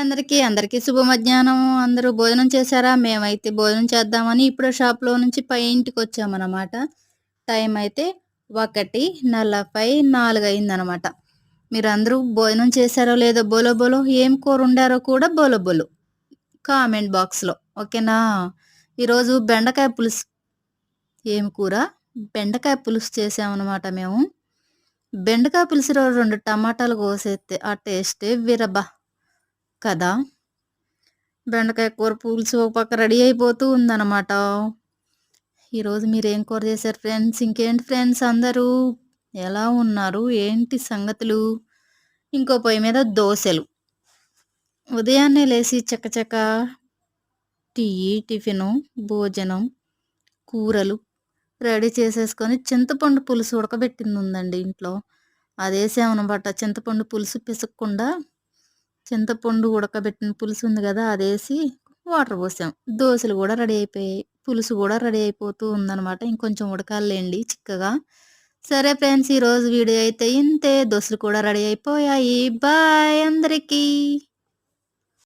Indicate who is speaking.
Speaker 1: అందరికీ శుభ మధ్యాహ్నం. అందరూ భోజనం చేశారా? మేమైతే భోజనం చేద్దామని ఇప్పుడే షాప్‌లో నుంచి ఇంటికొచ్చామనమాట. టైం అయితే 1:44 అయిందనమాట. మీరందరూ భోజనం చేశారో లేదో బోలో బోలో, ఏం కూరొండారో కూడా బోలో బోలో కామెంట్ బాక్స్‌లో. ఓకేనా? ఈరోజు బెండకాయ పులుసు. ఏం కూర? బెండకాయ పులుసు చేశామనమాట మేము. బెండకాయ పులుసులో 2 టమాటాలు కోసేత్తే ఆ టేస్టే వేరబ్బా! కదా! బెండకాయ కూర పులుసు ఒక పక్క రెడీ అయిపోతూ ఉందనమాట. ఈరోజు మీరేం కూర చేశారు ఫ్రెండ్స్? ఇంకేంటి ఫ్రెండ్స్ అందరూ ఎలా ఉన్నారు? ఏంటి సంగతులు? ఇంకో పొయ్యి మీద దోసెలు. ఉదయాన్నే లేసి చకచకా టీ, టిఫిను, భోజనం, కూరలు రెడీ చేసేసుకొని చింతపండు పులుసు ఉడకబెట్టిందుందండి ఇంట్లో. అదేసామనమాట. చింతపండు పులుసు పిసక్కుండా చింతపండు ఉడకబెట్టిన పులుసు ఉంది గదా! అదేసి వాటర్ పోసాం. దోసెలు గూడా రెడీ అయిపోయాయి. పులుసు గూడా రెడీ అయిపోతూ ఉందనమాట. ఇంకొంచెం ఉడకాలిలెండి చిక్కగా. సరే ఫ్రెండ్స్, ఈరోజు వీడియో అయితే ఇంతే. దోసెలు కూడా రెడీ అయిపోయాయి. బాయ్ అందరికీ.